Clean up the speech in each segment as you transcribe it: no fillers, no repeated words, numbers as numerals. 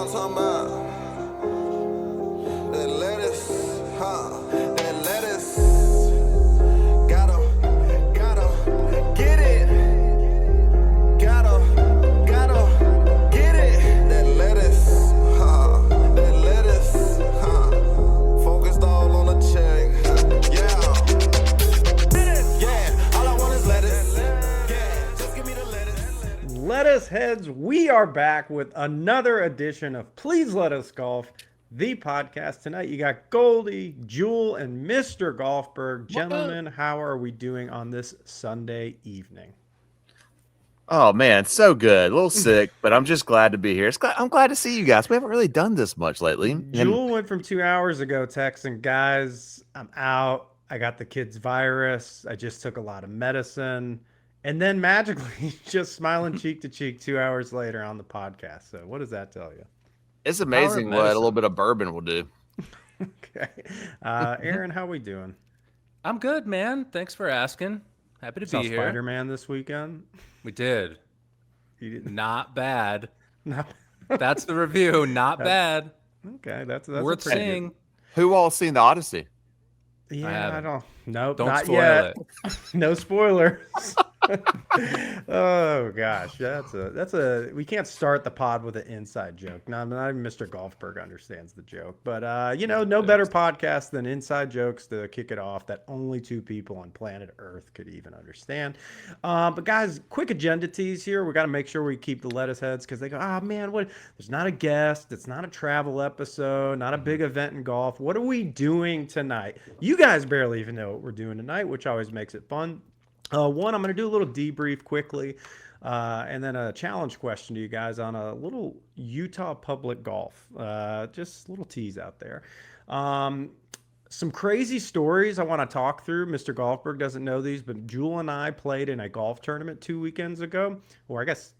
I'm talking about? That lettuce, that lettuce. Gotta get it. Gotta get it. That lettuce, that lettuce, focused all on the check. Yeah, all I want is lettuce. Yeah, just give me the lettuce. Lettuce heads, we are back with another edition of Please Let Us Golf, the podcast. Tonight you got Goldy, Jule, and Mr. Golfberg. Gentlemen, how are we doing on this Sunday evening? Oh man, so good. A little sick, but I'm just glad to be here. I'm glad to see you guys. We haven't really done this much lately. Jule went from 2 hours ago texting, guys, I'm out. I got the kid's virus. I just took a lot of medicine. And then magically, just smiling cheek to cheek 2 hours later on the podcast. So what does that tell you? It's amazing what a little bit of bourbon will do. Okay. Aaron, how we doing? I'm good, man. Thanks for asking. Happy to Saw be here. Spider-Man this weekend? We did. You didn't? Not bad. No. That's the review. Not bad. Okay, that's Worth a pretty seeing. good- Who all seen the Odyssey? Yeah, I don't. Nope, Don't not spoil yet. it. No spoilers. Oh gosh, that's a. We can't start the pod with an inside joke. Not even Mr. Golfberg understands the joke, but no better podcast than inside jokes to kick it off that only two people on planet Earth could even understand. But guys, quick agenda tease here. We got to make sure we keep the lettuce heads because they go, oh man, what? There's not a guest. It's not a travel episode. Not a big event in golf. What are we doing tonight? You guys barely even know what we're doing tonight, which always makes it fun. One, I'm going to do a little debrief quickly, and then a challenge question to you guys on a little Utah public golf. Just a little tease out there. Some crazy stories I want to talk through. Mr. Golfberg doesn't know these, but Jule and I played in a golf tournament 2 weekends ago, or I guess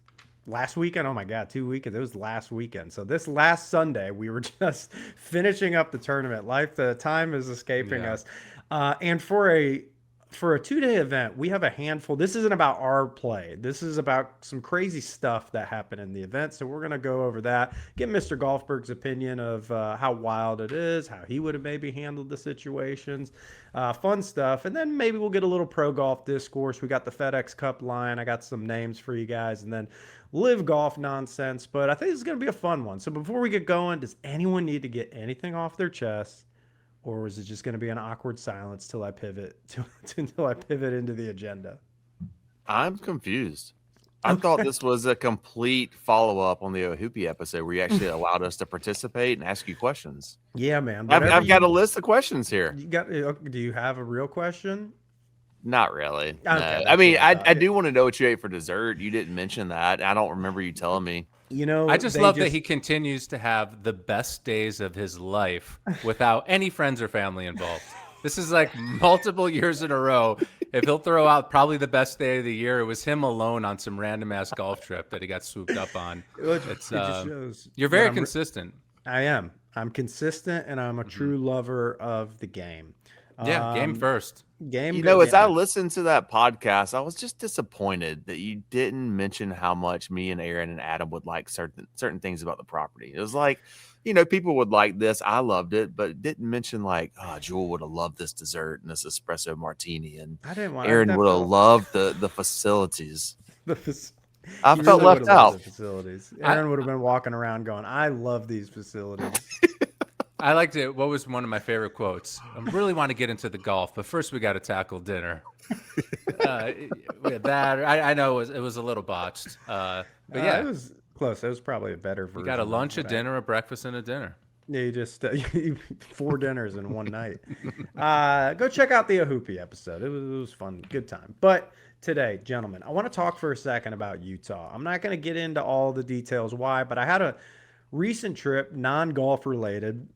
last weekend. Oh my God, 2 weekends. It was last weekend. So this last Sunday, we were just finishing up the tournament. The time is escaping us. And for a 2-day event, we have a handful. This isn't about our play. This is about some crazy stuff that happened in the event. So we're going to go over that, get Mr. Golfberg's opinion of how wild it is, how he would have maybe handled the situations, fun stuff. And then maybe we'll get a little pro golf discourse. We got the FedEx Cup line. I got some names for you guys, and then live golf nonsense. But I think this is going to be a fun one. So before we get going, does anyone need to get anything off their chest? Or is it just going to be an awkward silence till I pivot until I pivot into the agenda? I'm confused. I thought this was a complete follow-up on the Ohoopee episode where you actually allowed us to participate and ask you questions. Yeah, man. I've got a list of questions here. Do you have a real question? Not really. Okay, No. that's I mean, what I thought. I do want to know what you ate for dessert. You didn't mention that. I don't remember you telling me. I just love that he continues to have the best days of his life without any friends or family involved. This is like multiple years in a row. If he'll throw out probably the best day of the year, it was him alone on some random ass golf trip that he got swooped up on. It just shows You're very that consistent. I am. I'm consistent, and I'm a true lover of the game. Yeah, game first. As I listened to that podcast, I was just disappointed that you didn't mention how much me and Aaron and Adam would like certain things about the property. It was like, people would like this. I loved it, but it didn't mention like, oh, Jewel would have loved this dessert and this espresso martini, and I didn't want Aaron would have loved the facilities. I You felt really left would've loved out. the facilities. Aaron would have been walking around going, "I love these facilities." I liked it. What was one of my favorite quotes? I really want to get into the golf, but first we got to tackle dinner. We had that. I know it was a little botched. But yeah, it was close. It was probably a better version. you got a of lunch, a what I- dinner, a breakfast, and a dinner. Yeah, you just 4 dinners in one night. Go check out the Ohoopee episode. It was fun, good time. But today, gentlemen, I want to talk for a second about Utah. I'm not going to get into all the details why, but I had a recent trip, non-golf related,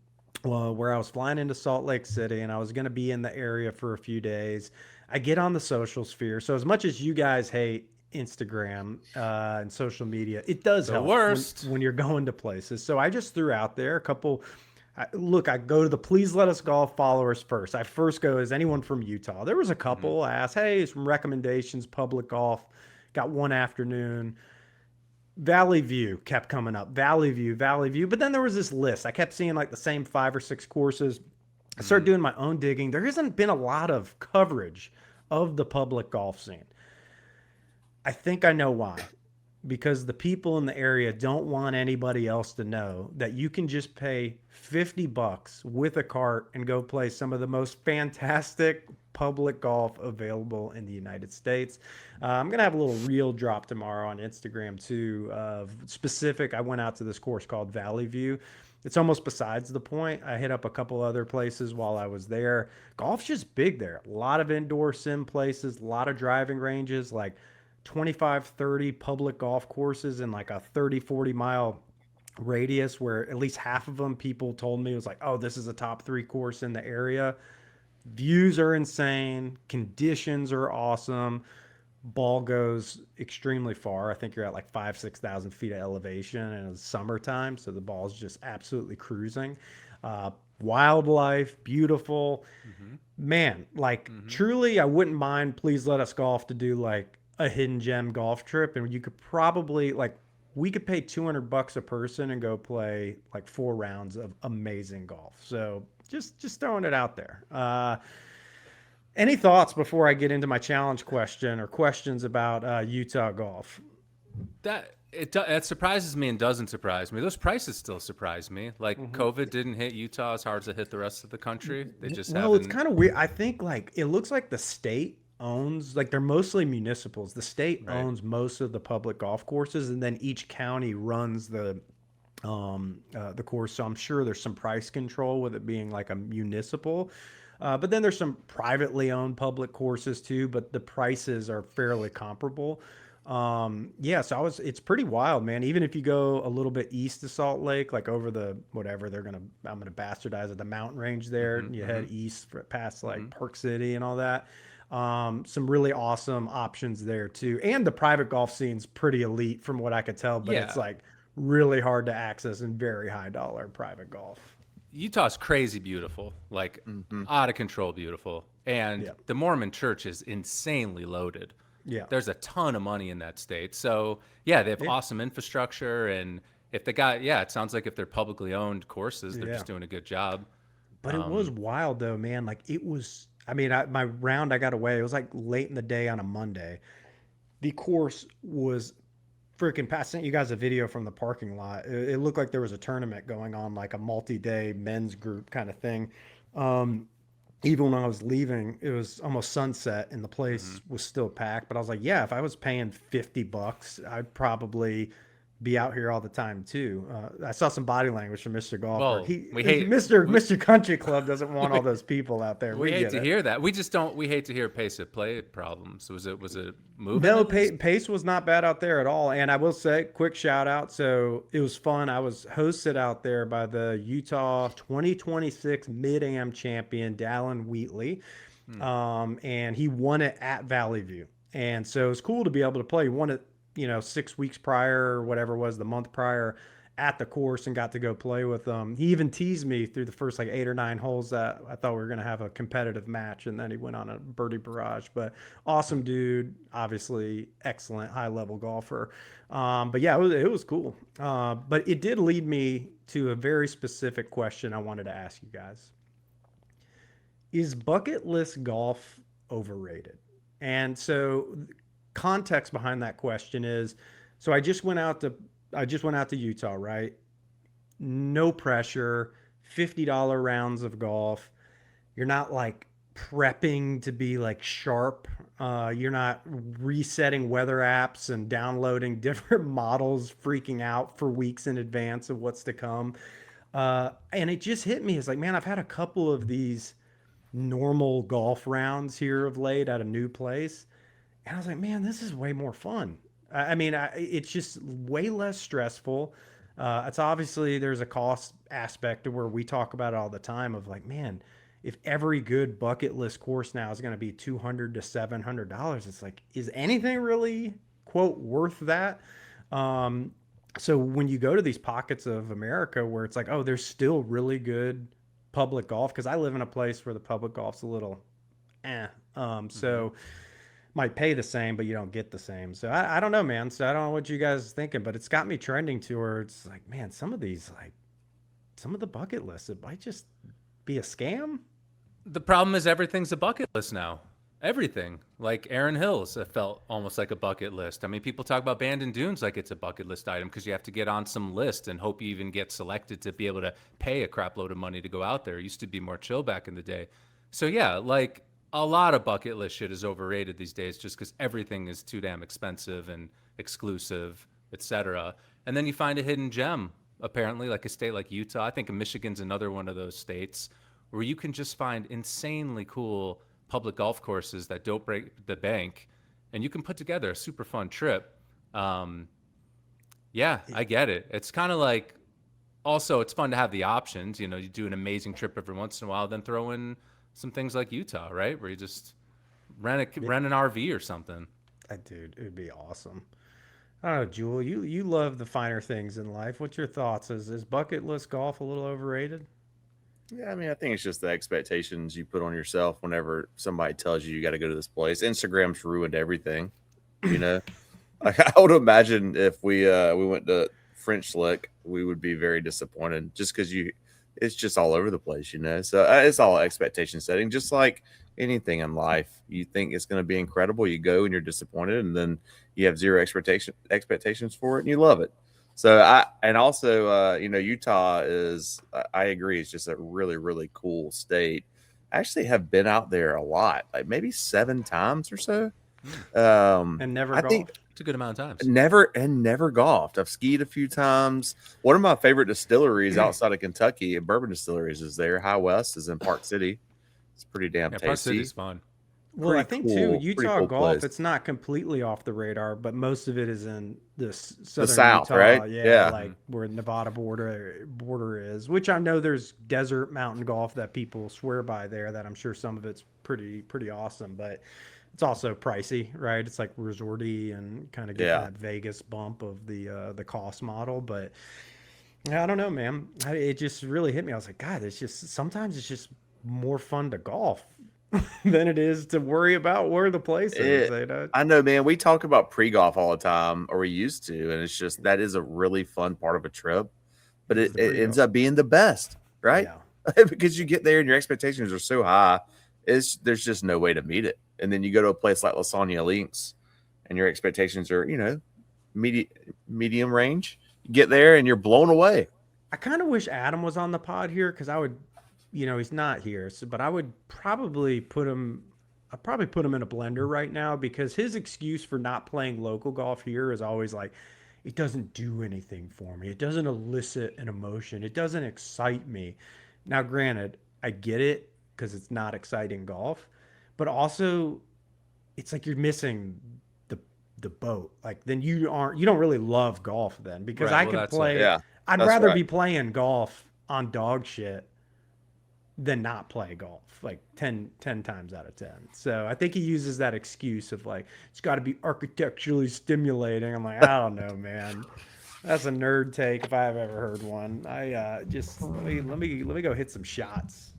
where I was flying into Salt Lake City and I was going to be in the area for a few days. I get on the social sphere. So as much as you guys hate Instagram and social media, it does The help worst. when you're going to places. So I just threw out there a couple. Look, I go to the Please Let Us Golf followers first. I first go, is anyone from Utah? There was a couple. I asked, hey, some recommendations, public golf. Got one afternoon. Valley View kept coming up. Valley View, Valley View. But then there was this list. I kept seeing like the same 5 or 6 courses. I started doing my own digging. There hasn't been a lot of coverage of the public golf scene. I think I know why. Because the people in the area don't want anybody else to know that you can just pay $50 with a cart and go play some of the most fantastic public golf available in the United States. I'm going to have a little reel drop tomorrow on Instagram too of specific. I went out to this course called Valley View. It's almost besides the point. I hit up a couple other places while I was there. Golf's just big there. A lot of indoor sim places, a lot of driving ranges, like 25, 30 public golf courses in like a 30, 40 mile radius where at least half of them people told me it was like, oh, this is a top 3 course in the area. Views are insane. Conditions are awesome. Ball goes extremely far. I think you're at like 5,000-6,000 feet of elevation and it's summertime. So the ball's just absolutely cruising. Wildlife, beautiful, man, like truly, I wouldn't mind. Please let us golf to do like a hidden gem golf trip. And you could probably like, we could pay $200 a person and go play like 4 rounds of amazing golf. So just throwing it out there. Any thoughts before I get into my challenge question or questions about Utah golf? That surprises me and doesn't surprise me. Those prices still surprise me. Like COVID didn't hit Utah as hard as it hit the rest of the country. They just haven't. It's kind of weird. I think like it looks like the state owns, like they're mostly municipals. The state owns most of the public golf courses, and then each county runs the course. So I'm sure there's some price control with it being like a municipal. But then there's some privately owned public courses too, but the prices are fairly comparable. So it's pretty wild, man. Even if you go a little bit east of Salt Lake, like over the, whatever I'm going to bastardize it, the mountain range there, you head east past like Park City and all that. Some really awesome options there too. And the private golf scene's pretty elite from what I could tell, but it's like really hard to access and very high dollar private golf. Utah's crazy beautiful, like out of control beautiful. And the Mormon church is insanely loaded. Yeah. There's a ton of money in that state. So, yeah, they have awesome infrastructure. And if they got, it sounds like if they're publicly owned courses, they're just doing a good job. But it was wild, though, man. Like, it was, I mean, my round I got away, it was like late in the day on a Monday. The course was freaking packed. I sent you guys a video from the parking lot. It looked like there was a tournament going on, like a multi-day men's group kind of thing. Even when I was leaving, it was almost sunset and the place was still packed. But I was like, yeah, if I was paying $50, I'd probably be out here all the time too. I saw some body language from Mr. Golfer. Well, Mr. Country Club doesn't want all those people out there. We hate to hear that. We just don't. We hate to hear pace of play problems. Was it moving? No, pace was not bad out there at all. And I will say, quick shout out. So it was fun. I was hosted out there by the Utah 2026 Mid-Am champion Dallin Wheatley, and he won it at Valley View. And so it was cool to be able to play. He won it 6 weeks prior or whatever it was, the month prior at the course, and got to go play with them. He even teased me through the first like 8 or 9 holes that I thought we were going to have a competitive match. And then he went on a birdie barrage, but awesome dude, obviously excellent high level golfer. But yeah, it was cool. But it did lead me to a very specific question I wanted to ask you guys. Is bucket list golf overrated? And so context behind that question is, so I just went out to Utah, right? No pressure, $50 rounds of golf. You're not like prepping to be like sharp. You're not resetting weather apps and downloading different models, freaking out for weeks in advance of what's to come. And it just hit me. It's like, man, I've had a couple of these normal golf rounds here of late at a new place. And I was like, man, this is way more fun. I mean, it's just way less stressful. It's obviously there's a cost aspect to where we talk about it all the time of like, man, if every good bucket list course now is going to be $200 to $700, it's like, is anything really, quote, worth that? So when you go to these pockets of America where it's like, oh, there's still really good public golf, because I live in a place where the public golf's a little so might pay the same, but you don't get the same. So I don't know, man. So I don't know what you guys are thinking, but it's got me trending towards like, man, some of these, like some of the bucket lists, it might just be a scam. The problem is everything's a bucket list now. Everything. Like Aaron Hills, it felt almost like a bucket list. I mean, people talk about Bandon Dunes like it's a bucket list item because you have to get on some list and hope you even get selected to be able to pay a crap load of money to go out there. It used to be more chill back in the day. So yeah, like a lot of bucket list shit is overrated these days just because everything is too damn expensive and exclusive, etc. And then you find a hidden gem, apparently, like a state like Utah. I think Michigan's another one of those states where you can just find insanely cool public golf courses that don't break the bank, and you can put together a super fun trip. Yeah, I get it. It's kind of like, also, it's fun to have the options. You know, you do an amazing trip every once in a while, then throw in some things like Utah, right? Where you just rent an RV or something. Dude, it would be awesome. I don't know, Jewel, you love the finer things in life. What's your thoughts? Is bucket list golf a little overrated? Yeah, I mean, I think it's just the expectations you put on yourself whenever somebody tells you got to go to this place. Instagram's ruined everything, you know. Like, I would imagine if we went to French Lick, we would be very disappointed just because it's just all over the place, you know. So it's all expectation setting, just like anything in life. You think it's going to be incredible, you go and you're disappointed, and then you have zero expectations for it, and you love it. So Utah is, I agree, it's just a really, really cool state. I actually have been out there a lot, like maybe 7 times or so. And never golfed? It's a good amount of times. Never golfed. I've skied a few times. One of my favorite distilleries outside of Kentucky, bourbon distilleries, is there. High West is in Park City. It's pretty damn tasty. Park City's fun. Well, I think too, Utah cool golf, place. it's not completely off the radar, but most of it is in the southern the South, Utah, right? Yeah, like where Nevada border is, which I know there's desert mountain golf that people swear by there. That I'm sure some of it's pretty awesome, but it's also pricey, right? It's like resorty and kind of getting that Vegas bump of the cost model, but I don't know, man. It just really hit me. I was like, God, sometimes it's just more fun to golf than it is to worry about where the place is. I know, man. We talk about pre-golf all the time, or we used to, and it's just that is a really fun part of a trip, but it ends up being the best, right? Yeah. Because you get there and your expectations are so high, there's just no way to meet it. And then you go to a place like Lasagna Links, and your expectations are, medium range. You get there and you're blown away. I kind of wish Adam was on the pod here because I would. He's not here, but I would probably put him. I'd probably put him in a blender right now because his excuse for not playing local golf here is always like, it doesn't do anything for me. It doesn't elicit an emotion. It doesn't excite me. Now, granted, I get it because it's not exciting golf, but also it's like you're missing the boat. Like then you don't really love golf then because I could play. I'd rather be playing golf on dog shit than not play golf like 10 times out of 10. So I think he uses that excuse of like, it's got to be architecturally stimulating. I'm like, I don't know, man. That's a nerd take if I've ever heard one. I just let me go hit some shots.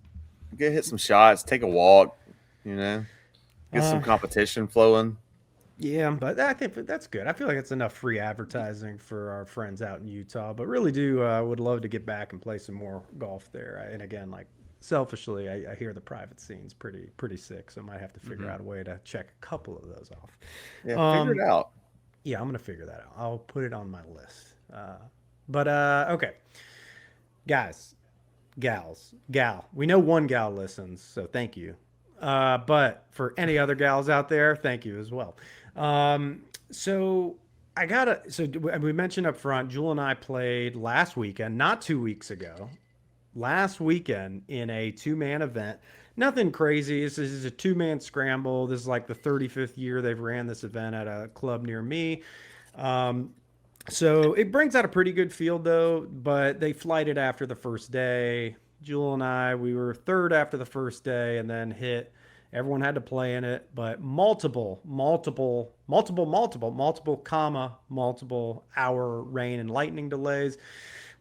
Go hit some shots, take a walk, get some competition flowing. Yeah, but I think that's good. I feel like it's enough free advertising for our friends out in Utah, but really would love to get back and play some more golf there. And again, like selfishly, I hear the private scene's pretty sick, so I might have to figure out a way to check a couple of those off. Yeah, figure it out. Yeah, I'm gonna figure that out. I'll put it on my list. Okay, guys, gals, we know one gal listens, so thank you. But for any other gals out there, thank you as well. So we mentioned up front, Jewel and I played last weekend, not 2 weeks ago. Last weekend in a 2-man event. Nothing crazy. This is a 2-man scramble. This is like the 35th year they've ran this event at a club near me. So it brings out a pretty good field though, but they flighted after the first day. Jewel and I, we were third after the first day and then hit. Everyone had to play in it, but multiple hour rain and lightning delays.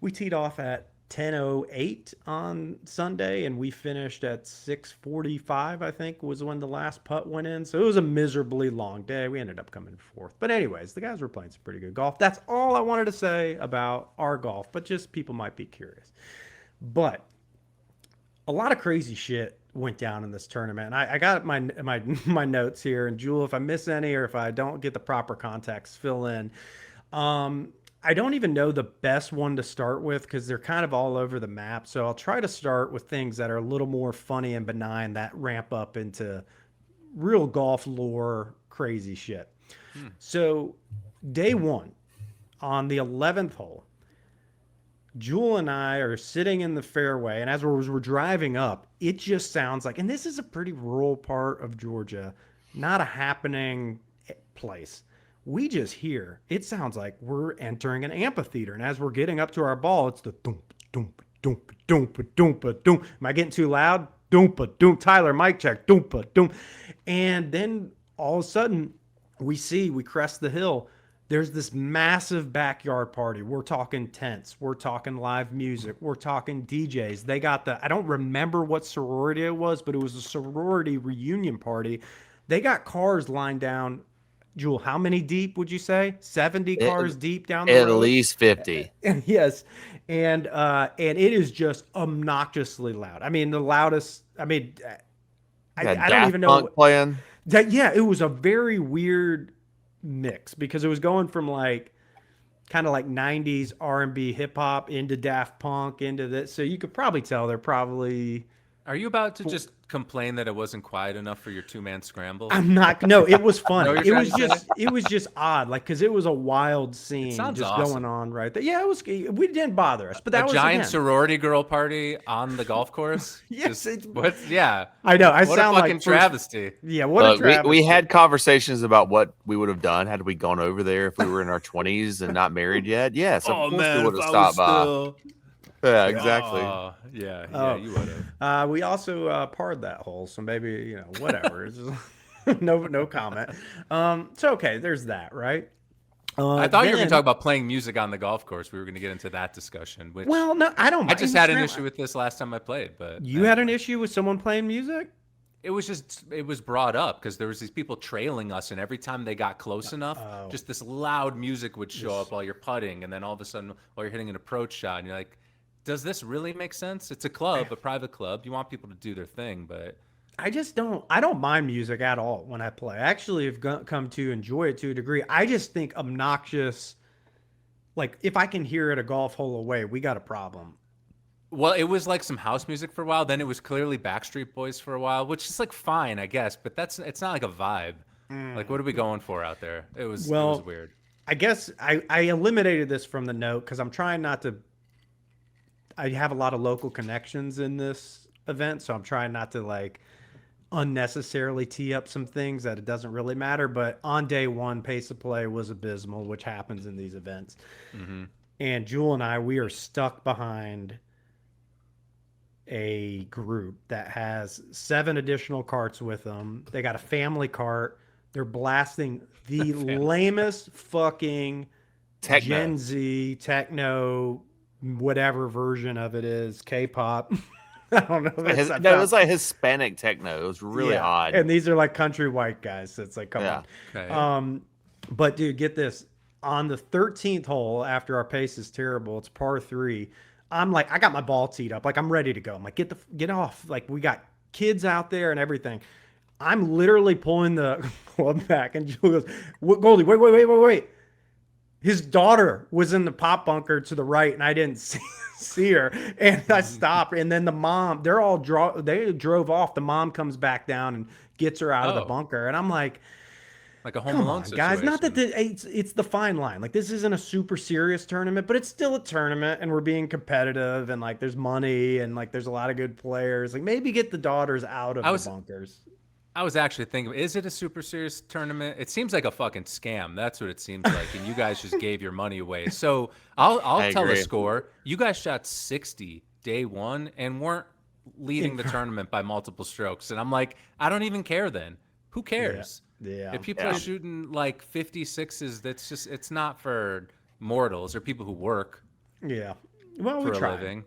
We teed off at 10:08 on Sunday, and we finished at 6:45, I think, was when the last putt went in. So it was a miserably long day. We ended up coming fourth. But anyways, the guys were playing some pretty good golf. That's all I wanted to say about our golf, but just people might be curious. But a lot of crazy shit went down in this tournament. And I got my notes here, and Jule, if I miss any or if I don't get the proper context, fill in. I don't even know the best one to start with because they're kind of all over the map. So I'll try to start with things that are a little more funny and benign that ramp up into real golf lore crazy shit. So day one on the 11th hole, Jule and I are sitting in the fairway, and as we're driving up, it just sounds like, and this is a pretty rural part of Georgia, not a happening place. We just hear, it sounds like we're entering an amphitheater. And as we're getting up to our ball, it's the doompa, doompa, doompa, doompa, doompa, doom. Am I getting too loud? Doompa, doom. Tyler, mic check. Doompa, doom. And then all of a sudden, we crest the hill. There's this massive backyard party. We're talking tents. We're talking live music. We're talking DJs. They got I don't remember what sorority it was, but it was a sorority reunion party. They got cars lined down. Jule, how many deep would you say? 70 cars deep down the road? At least 50. Yes. And it is just obnoxiously loud. I mean, the loudest, I don't even know. Playing. It was a very weird mix because it was going from kind of like 90s R&B hip hop into Daft Punk into this. So you could probably tell they're probably. Are you about to just complain that it wasn't quiet enough for your two-man scramble? I'm not. No, it was fun. It was just odd, because it was a wild scene just awesome. Going on right there. Yeah, it was. We didn't bother us, but that was giant sorority girl party on the golf course. Yes, yeah. I know. What a fucking travesty. Yeah, what a travesty. We had conversations about what we would have done had we gone over there if we were in our 20s and not married yet. Yes, of course we would have stopped by. Yeah, exactly. You would have. We also parred that hole, so maybe whatever. It's just, no comment. So okay, there's that, right? I thought you were going to talk about playing music on the golf course. We were going to get into that discussion. Which, well, no, I don't. I just had an issue with this last time I played, but you had an issue with someone playing music. It was brought up because there was these people trailing us, and every time they got close enough, just this loud music would show up while you're putting, and then all of a sudden, while you're hitting an approach shot, and you're like, does this really make sense? It's a club, a private club. You want people to do their thing, but I don't mind music at all when I play. I actually have come to enjoy it to a degree. I just think obnoxious, if I can hear it a golf hole away, we got a problem. Well, it was like some house music for a while. Then it was clearly Backstreet Boys for a while, which is fine, I guess, but it's not like a vibe. What are we going for out there? It was weird. I guess I eliminated this from the note because I'm trying not to. I have a lot of local connections in this event, so I'm trying not to unnecessarily tee up some things that it doesn't really matter. But on day one, pace of play was abysmal, which happens in these events. Mm-hmm. And Jule and I, we are stuck behind a group that has 7 additional carts with them. They got a family cart. They're blasting the lamest fucking Gen Z techno, whatever version of it is, K-pop. I don't know. It was like Hispanic techno. It was really odd. And these are country white guys. So it's come on. Okay. But dude, get this. On the 13th hole, after our pace is terrible, it's par 3. I'm I got my ball teed up. I'm ready to go. I'm get off. We got kids out there and everything. I'm literally pulling the club back, and Jule goes, Goldy, wait. His daughter was in the pop bunker to the right, and I didn't see her. And I stopped. And then the mom, they drove off. The mom comes back down and gets her out of the bunker. And I'm like a Home Alone situation. Guys, not that it's the fine line. This isn't a super serious tournament, but it's still a tournament, and we're being competitive, and there's money, and there's a lot of good players. Maybe get the daughters out of the bunkers. I was actually thinking, is it a super serious tournament? It seems like a fucking scam. That's what it seems like. And you guys just gave your money away. So I'll tell the score. You guys shot 60 day one and weren't leading the tournament by multiple strokes. And I'm like, I don't even care then. Who cares? Yeah. If people are shooting 56s, it's not for mortals or people who work. Yeah. Well, for we a tried. living.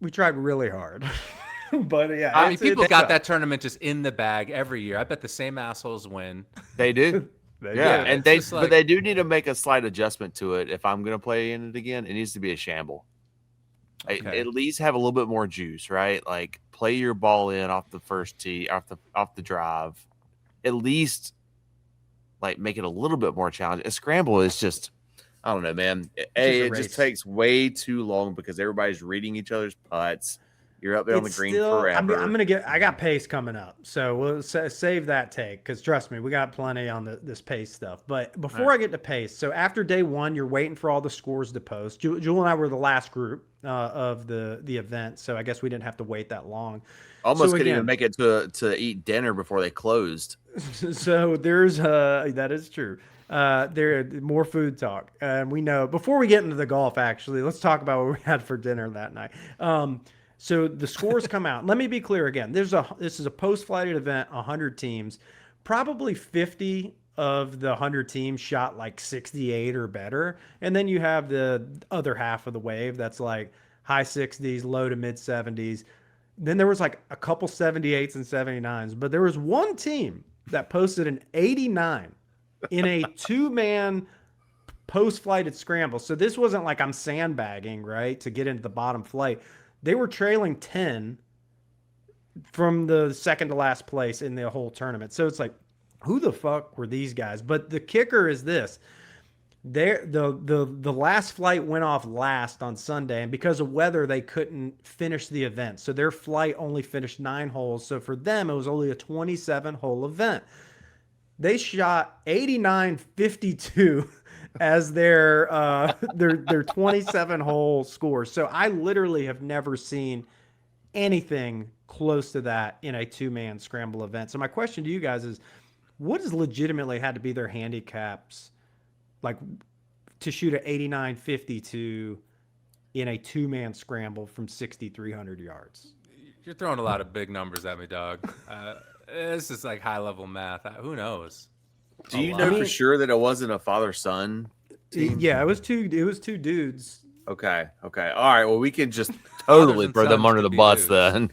We tried really hard. But yeah, I mean, people got that tournament just in the bag every year. I bet the same assholes win. They do. They Yeah, do. and but they do need to make a slight adjustment to it. If I'm going to play in it again, it needs to be a shamble. Okay. At least have a little bit more juice, right? Like play your ball in off the first tee, off the drive. At least like make it a little bit more challenging. A scramble is just, I don't know, man. It just takes way too long because everybody's reading each other's putts. You're up there on the green forever. I got pace coming up, so we'll save that take because trust me, we got plenty on this pace stuff. But before I get to pace, so after day one, you're waiting for all the scores to post. Jewel and I were the last group of the event, so I guess we didn't have to wait that long. Almost couldn't even make it to eat dinner before they closed. So there's that is true. There more food talk, and we know before we get into the golf. Actually, let's talk about what we had for dinner that night. So the scores come out. Let me be clear again. This is a post-flighted event, 100 teams. Probably 50 of the 100 teams shot like 68 or better. And then you have the other half of the wave that's like high 60s, low to mid 70s. Then there was like a couple 78s and 79s. But there was one team that posted an 89 in a two-man post-flighted scramble. So this wasn't like I'm sandbagging, right, to get into the bottom flight. They were trailing 10 from the second to last place in the whole tournament. So it's like, who the fuck were these guys? But the kicker is this. The last flight went off last on Sunday, and because of weather, they couldn't finish the event. So their flight only finished 9 holes. So for them, it was only a 27-hole event. They shot 89-52 as their 27-hole score. So I literally have never seen anything close to that in a two-man scramble event. So my question to you guys is, what has legitimately had to be their handicaps, like to shoot an 89-52 in a two-man scramble from 6,300 yards? You're throwing a lot of big numbers at me, dog. This is like high-level math. Who knows? Do you know for sure that it wasn't a father-son team? Yeah, it was two dudes. Okay. All right. Well, we can just totally throw them under the bus then.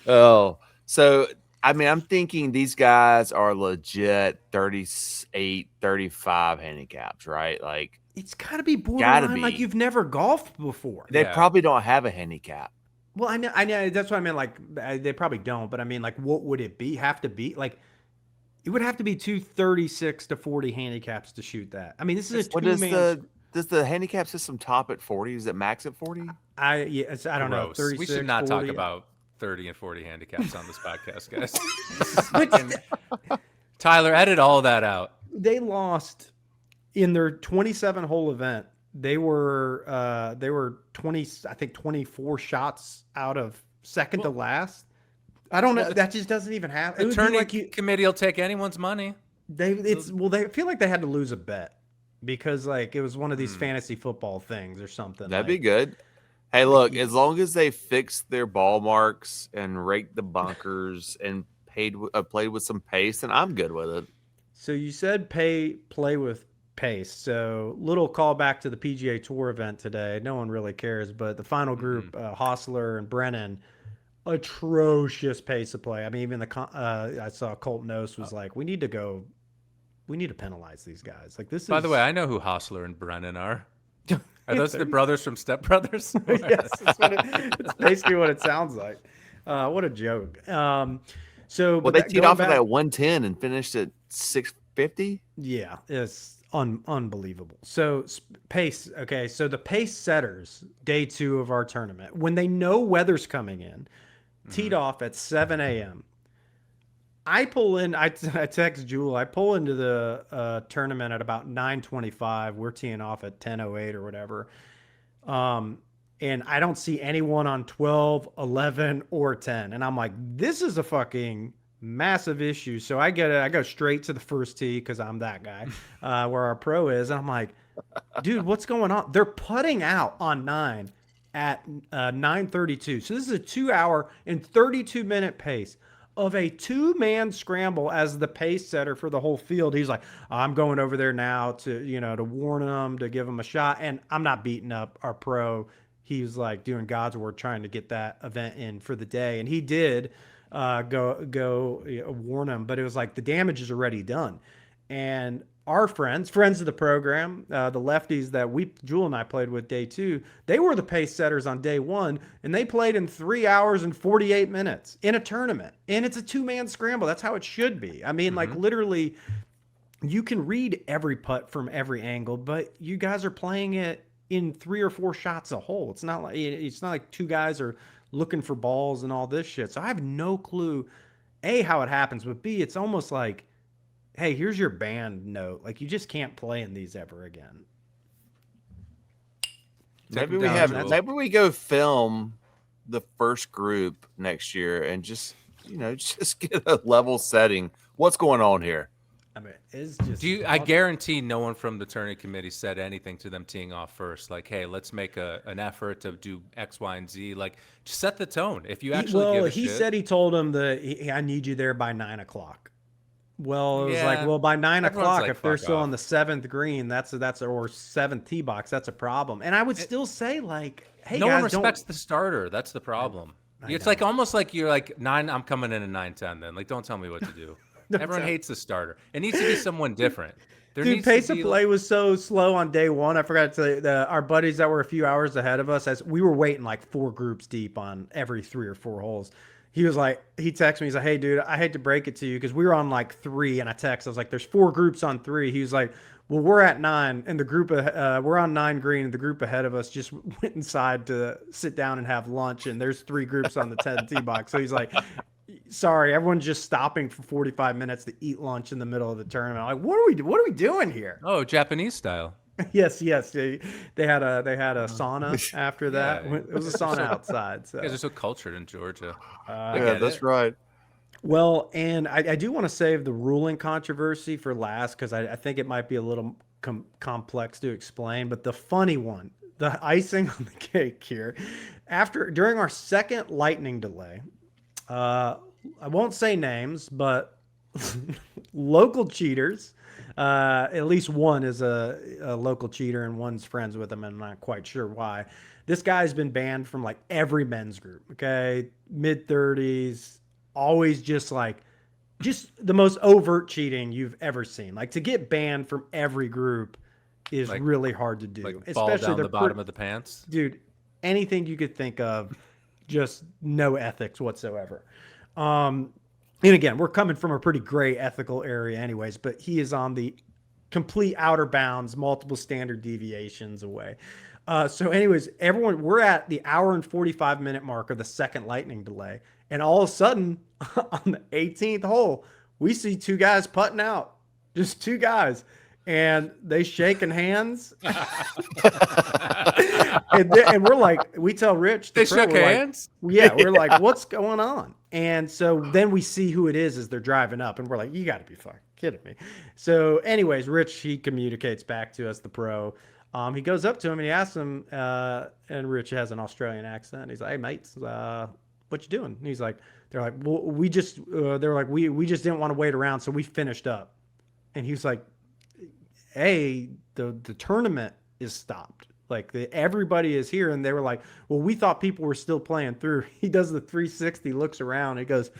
Oh, so I mean, I'm thinking these guys are legit 38, 35 handicaps, right? Like it's got to be borderline like you've never golfed before. They probably don't have a handicap. Well, I know. That's what I mean. Like they probably don't, but I mean, like, what would it be? Have to be like. It would have to be 236 to 40 handicaps to shoot that. I mean, this is a two-man. Does the handicap system top at 40? Is it max at 40? I don't know. 36, we should not 40. talk about 30 and 40 handicaps on this podcast, guys. Tyler, edit all of that out. They lost in their 27-hole event. They were 24 shots out of second to last. I don't know. That just doesn't even happen. The tournament committee will take anyone's money. They feel like they had to lose a bet because like it was one of these fantasy football things or something. That'd be good. Hey, look, as long as they fix their ball marks and rake the bunkers and played with some pace, then I'm good with it. So you said play with pace. So little callback to the PGA Tour event today. No one really cares, but the final group, Hostler and Brennan. Atrocious pace of play. I mean, even I saw Colt Nose was like, we need to penalize these guys. Like this. By the way, I know who Hostler and Brennan are. Are those the brothers from Step Brothers? Yes, it's basically what it sounds like. What a joke. They teed off at that 110 and finished at 650. Yeah, it's unbelievable. So pace. Okay, so the pace setters, day 2 of our tournament, when they know weather's coming in. Teed off at 7 a.m. I pull in. I text Jule. I pull into the tournament at about 9:25. We're teeing off at 10:08 or whatever. And I don't see anyone on 12, 11, or 10. And I'm like, this is a fucking massive issue. So I go straight to the first tee because I'm that guy where our pro is. And I'm like, dude, what's going on? They're putting out on 9 at 9:32. So this is a 2-hour and 32-minute pace of a 2-man scramble as the pace setter for the whole field. He's like, I'm going over there now to warn them, to give them a shot. And I'm not beating up our pro he was like doing God's work trying to get that event in for the day, and he did go warn him, but it was like the damage is already done. And our friends of the program, the lefties that Jule and I played with day 2, they were the pace setters on day 1, and they played in 3 hours and 48 minutes in a tournament. And it's a 2-man scramble. That's how it should be. I mean, like literally, you can read every putt from every angle, but you guys are playing it in 3 or 4 shots a hole. It's not like 2 guys are looking for balls and all this shit. So I have no clue, A, how it happens, but B, it's almost like, hey, here's your band note. Like, you just can't play in these ever again. Maybe we go film the first group next year and just get a level setting. What's going on here? I mean, it's just. I guarantee no one from the tourney committee said anything to them teeing off first. Like, hey, let's make an effort to do X, Y, and Z. Like, just set the tone. If you actually give a shit. Said he told him I need you there by 9 o'clock. Well, it was like, well, by 9 o'clock, if they're still on the 7th green, that's or 7th tee box, that's a problem. And I would still say, like, hey, no guys, one respects the starter. That's the problem. It's like almost like you're like 9. I'm coming in at 9:10. Then, like, don't tell me what to do. Everyone hates the starter. It needs to be someone different. Dude, pace of play was so slow on day 1. I forgot to say, our buddies that were a few hours ahead of us, as we were waiting like 4 groups deep on every 3 or 4 holes. He was like, he texted me, he's like, hey, dude, I hate to break it to you, because we were on like 3, and I was like, there's 4 groups on 3. He was like, well, we're at 9, and the group, we're on 9 green, and the group ahead of us just went inside to sit down and have lunch, and there's 3 groups on the 10 tee box. So he's like, sorry, everyone's just stopping for 45 minutes to eat lunch in the middle of the tournament. I'm like, what are we doing here? Oh, Japanese style. Yes. They had a sauna after that. Yeah, it was a sauna outside. So. You guys are so cultured in Georgia. Yeah, that's right. Well, and I do want to save the ruling controversy for last, because I think it might be a little complex to explain. But the funny one, the icing on the cake here, during our second lightning delay, I won't say names, but local cheaters. At least one is a local cheater, and one's friends with him, and I'm not quite sure why. This guy's been banned from like every men's group. Okay, mid-30s, always just the most overt cheating you've ever seen. Like, to get banned from every group is really hard to do. Like, especially ball down the bottom of the pants, dude. Anything you could think of, just no ethics whatsoever. And again, we're coming from a pretty gray ethical area anyways, but he is on the complete outer bounds, multiple standard deviations away. So anyways, we're at the hour and 45-minute mark of the second lightning delay. And all of a sudden, on the 18th hole, we see 2 guys putting out. Just 2 guys. And they shaking hands. and we're like, we tell Rich. They shook hands? Like, yeah, we're like, what's going on? And so then we see who it is as they're driving up. And we're like, you got to be fucking kidding me. So anyways, Rich, he communicates back to us, the pro. He goes up to him and he asks him, and Rich has an Australian accent. He's like, hey, mates, what you doing? And he's like, they're like, well, we just didn't want to wait around, so we finished up. And he's like, hey, the tournament is stopped. Like, everybody is here. And they were like, well, we thought people were still playing through. He does the 360, looks around. He goes,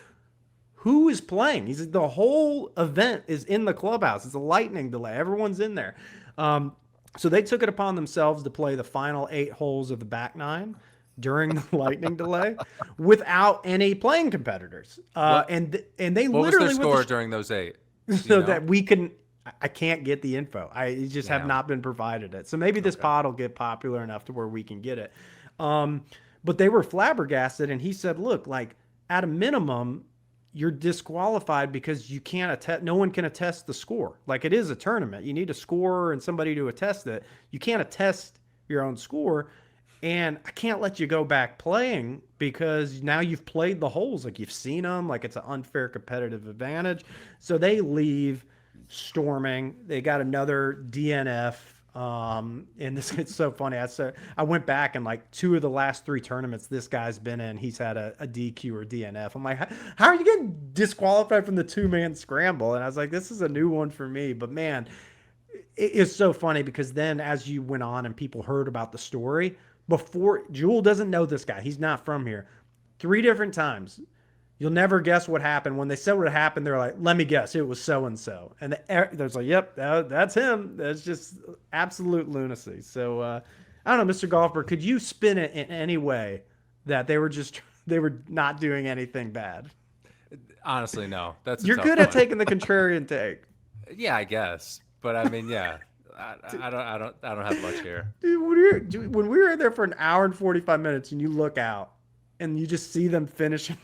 who is playing? He said, the whole event is in the clubhouse. It's a lightning delay. Everyone's in there. So they took it upon themselves to play the final 8 holes of the back 9 during the lightning delay without any playing competitors. And they what literally was their score during those 8? So that we can. I can't get the info. I just have not been provided it. So maybe this pod will get popular enough to where we can get it. But they were flabbergasted, and he said, look, like, at a minimum, you're disqualified because you can't attest. No one can attest the score. Like, it is a tournament. You need a scorer and somebody to attest it. You can't attest your own score. And I can't let you go back playing because now you've played the holes. Like, you've seen them. Like, it's an unfair competitive advantage. So they leave storming. They got another DNF. And it's so funny. I went back and like 2 of the last 3 tournaments this guy's been in, he's had a DQ or DNF. I'm like, how are you getting disqualified from the 2-man scramble? And I was like, this is a new one for me. But man, it's so funny because then as you went on and people heard about the story, before Jule doesn't know this guy. He's not from here. 3 different times. You'll never guess what happened. When they said what happened, they're like, let me guess, it was so-and-so. And there's like, yep, that's him. That's just absolute lunacy. So, I don't know, Mr. Golfer, could you spin it in any way that they were not doing anything bad? Honestly, no. You're good at taking the contrarian take. Yeah, I guess. But I mean, yeah. I don't have much here. Dude, when we were there for an hour and 45 minutes and you look out and you just see them finishing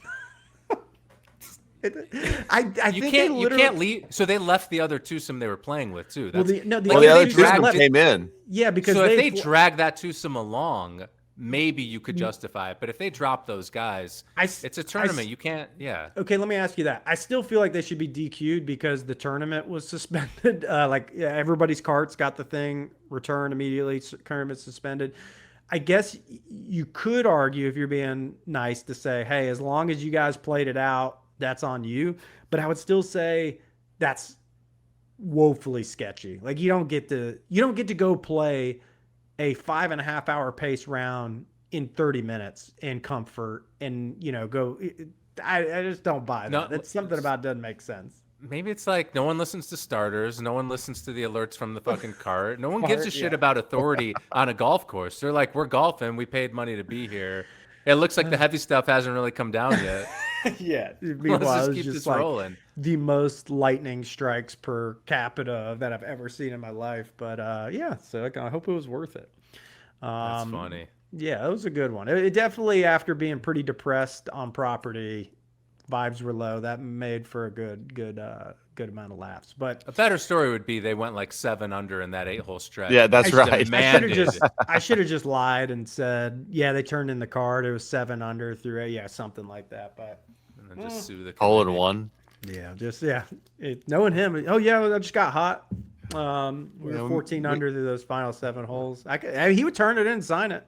You can't leave. So they left the other twosome they were playing with too. The other twosome came in. Yeah, because if they drag that twosome along, maybe you could justify it. But if they drop those guys, it's a tournament. You can't. Yeah. Okay, let me ask you that. I still feel like they should be DQ'd because the tournament was suspended. Everybody's carts got the thing returned immediately. Tournament suspended. I guess you could argue, if you're being nice, to say, hey, as long as you guys played it out, that's on you. But I would still say that's woefully sketchy. Like you don't get to go play a 5.5 hour pace round in 30 minutes in comfort and go. I just don't buy that. No, That's something about it doesn't make sense. Maybe it's like no one listens to starters. No one listens to the alerts from the fucking cart. No one gives a shit about authority on a golf course. They're like, we're golfing. We paid money to be here. It looks like the heavy stuff hasn't really come down yet. Yeah. Let's just keep this rolling. The most lightning strikes per capita that I've ever seen in my life. But so I hope it was worth it. That's funny. Yeah, it was a good one. It definitely, after being pretty depressed on property, vibes were low. That made for a good amount of laughs. But a better story would be they went like 7 under in that 8-hole stretch. Yeah, that's right. I should have just lied and said, yeah, they turned in the card. It was 7 under through something like that. But and then just sue the hole in one. Yeah, knowing him. Oh yeah, I just got hot. We were 14 under through those final 7 holes. He would turn it in and sign it.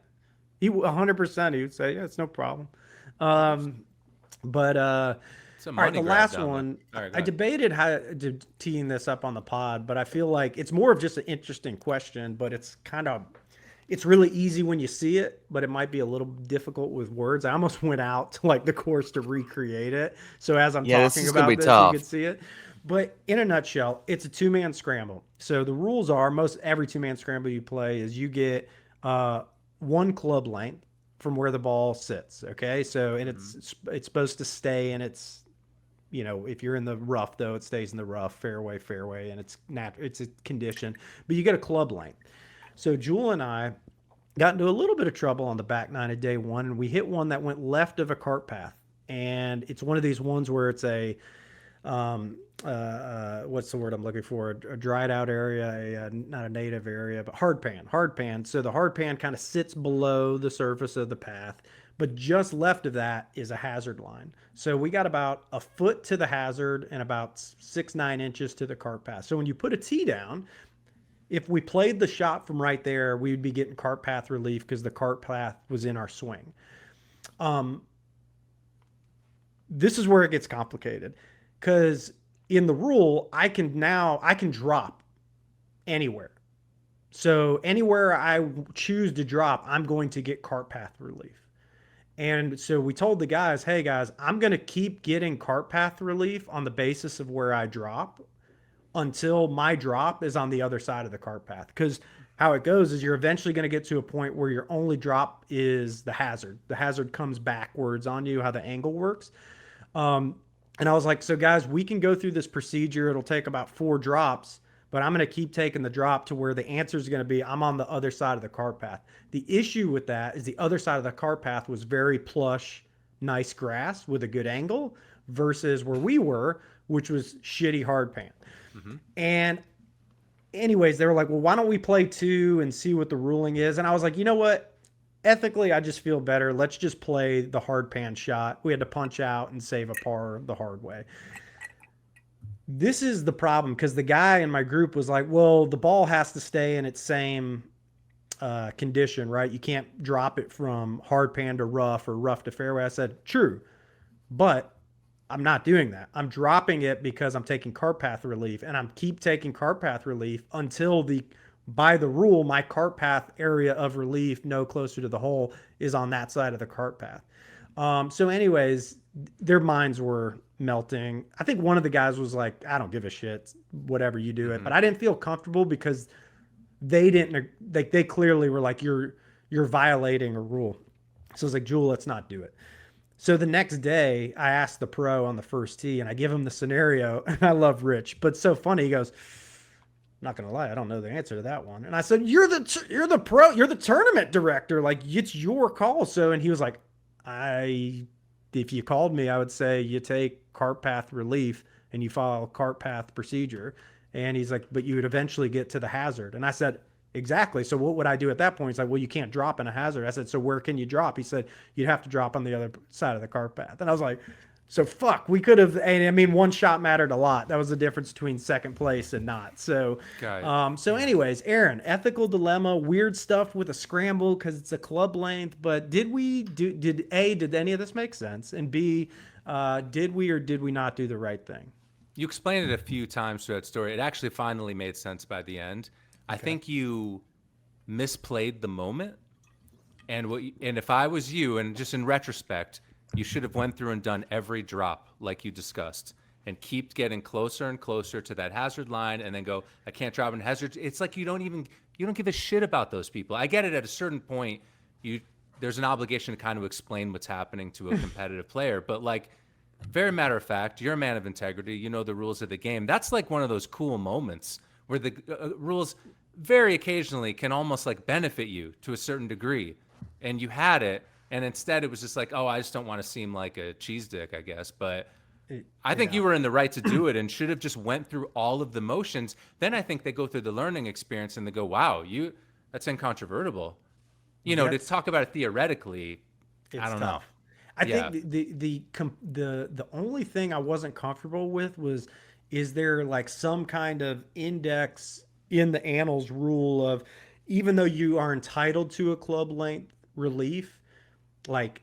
He 100%. He would say, yeah, it's no problem. But all right, the last one, I debated how to teeing this up on the pod, but I feel like it's more of just an interesting question, but it's really easy when you see it, but it might be a little difficult with words. I almost went out to like the course to recreate it. So as I'm talking about this, you can see it. But in a nutshell, it's a 2-man scramble. So the rules are most every 2-man scramble you play is you get 1 club length from where the ball sits. Okay. So, and it's supposed to stay in its, if you're in the rough though, it stays in the rough, fairway, and it's a condition, but you get a club length. So Jule and I got into a little bit of trouble on the back 9 of day 1, and we hit one that went left of a cart path. And it's one of these ones where it's a, what's the word I'm looking for? A dried out area, not a native area, but hard pan. So the hard pan kind of sits below the surface of the path, but just left of that is a hazard line. So we got about a foot to the hazard and about 6-9 inches to the cart path. So when you put a tee down, if we played the shot from right there, we would be getting cart path relief because the cart path was in our swing. This is where it gets complicated because in the rule, I can drop anywhere. So anywhere I choose to drop, I'm going to get cart path relief. And so we told the guys, hey guys, I'm going to keep getting cart path relief on the basis of where I drop until my drop is on the other side of the cart path. Because how it goes is you're eventually going to get to a point where your only drop is the hazard. The hazard comes backwards on you, how the angle works. And I was like, so guys, we can go through this procedure. It'll take about 4 drops, but I'm going to keep taking the drop to where the answer is going to be I'm on the other side of the cart path. The issue with that is the other side of the cart path was very plush, nice grass with a good angle versus where we were, which was shitty hard pan. Mm-hmm. And anyways, they were like, well, why don't we play 2 and see what the ruling is? And I was like, you know what? Ethically, I just feel better. Let's just play the hard pan shot. We had to punch out and save a par the hard way. This is the problem because the guy in my group was like, well, the ball has to stay in its same condition, right? You can't drop it from hard pan to rough or rough to fairway. I said, true, but I'm not doing that. I'm dropping it because I'm taking cart path relief, and I'm keep taking cart path relief until the by the rule, my cart path area of relief, no closer to the hole, is on that side of the cart path. So anyways, their minds were melting. I think one of the guys was like, I don't give a shit, whatever you do it. But I didn't feel comfortable because they didn't, they clearly were like, you're violating a rule. So I was like, Jule, let's not do it. So the next day I asked the pro on the first tee and I give him the scenario, and I love Rich, but it's so funny. He goes, not gonna lie, I don't know the answer to that one. And I said, you're the pro, you're the tournament director. Like, it's your call. So, and he was like, if you called me, I would say you take cart path relief and you follow cart path procedure. And he's like, but you would eventually get to the hazard. And I said, exactly. So what would I do at that point? He's like, well, you can't drop in a hazard. I said, so where can you drop? He said, you'd have to drop on the other side of the cart path. And I was like, so fuck, we could have, and I mean, one shot mattered a lot. That was the difference between second place and not. So, so anyways, Aaron, ethical dilemma, weird stuff with a scramble because it's a club length. But did any of this make sense? And B, did we or did we not do the right thing? You explained it a few times through that story. It actually finally made sense by the end. I think you misplayed the moment. And if I was you, and just in retrospect, you should have went through and done every drop like you discussed and keep getting closer and closer to that hazard line and then go, I can't drop in hazard. It's like you don't give a shit about those people. I get it at a certain point, there's an obligation to kind of explain what's happening to a competitive player, but like, very matter of fact, you're a man of integrity. You know the rules of the game. That's like one of those cool moments where the rules very occasionally can almost like benefit you to a certain degree. And you had it. And instead, it was just like, oh, I just don't want to seem like a cheese dick, I guess. But I think you were in the right to do it and should have just went through all of the motions. Then I think they go through the learning experience and they go, wow, that's incontrovertible. To talk about it theoretically, I don't know. I think the only thing I wasn't comfortable with was, is there like some kind of index in the annals rule of, even though you are entitled to a club length relief, like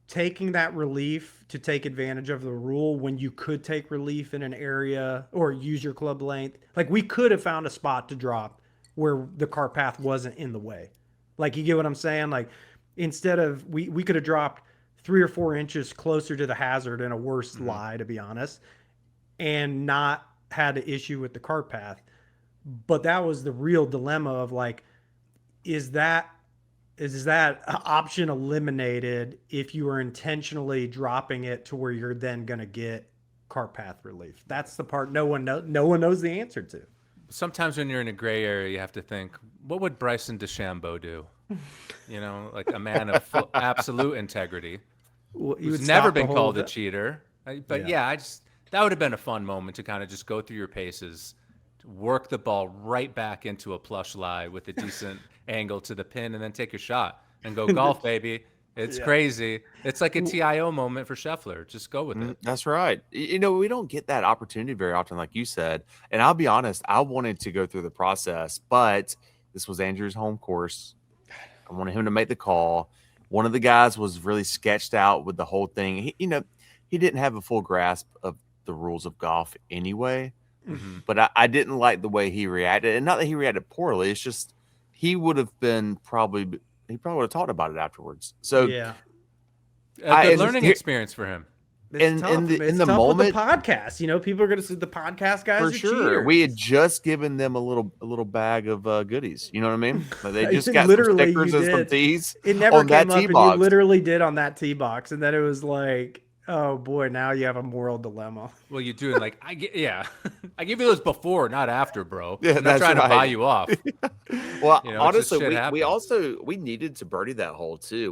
taking that relief to take advantage of the rule when you could take relief in an area or use your club length. Like, we could have found a spot to drop where the cart path wasn't in the way. Like, you get what I'm saying? Like, instead of, we could have dropped 3 or 4 inches closer to the hazard in a worse lie, to be honest, and not had an issue with the cart path. But that was the real dilemma of like, is that option eliminated if you are intentionally dropping it to where you're then going to get cart path relief? That's the part no one knows the answer to. Sometimes when you're in a gray area, you have to think, what would Bryson DeChambeau do? Like a man of absolute integrity, who's never been called a cheater. But that would have been a fun moment to kind of just go through your paces, work the ball right back into a plush lie with a decent angle to the pin, and then take your shot and go golf, baby. It's crazy. It's like a TIO moment for Scheffler. Just go with it. That's right. We don't get that opportunity very often, like you said. And I'll be honest, I wanted to go through the process, but this was Andrew's home course. I wanted him to make the call. One of the guys was really sketched out with the whole thing. He didn't have a full grasp of the rules of golf anyway. But I didn't like the way he reacted. And not that he reacted poorly. It's just he would have probably would have talked about it afterwards. So a good learning experience for him. It's tough. In the moment, with the podcast, people are going to see the podcast guys for sure. Cheaters. We had just given them a little bag of goodies. You know what I mean? Like, they just got some stickers and some tees. It never came up, and you literally did on that tee box, and then it was like, oh boy, now you have a moral dilemma. Well, you do, like I give you those before, not after, bro. Yeah, I'm not trying to buy you off. Well, honestly, we needed to birdie that hole too.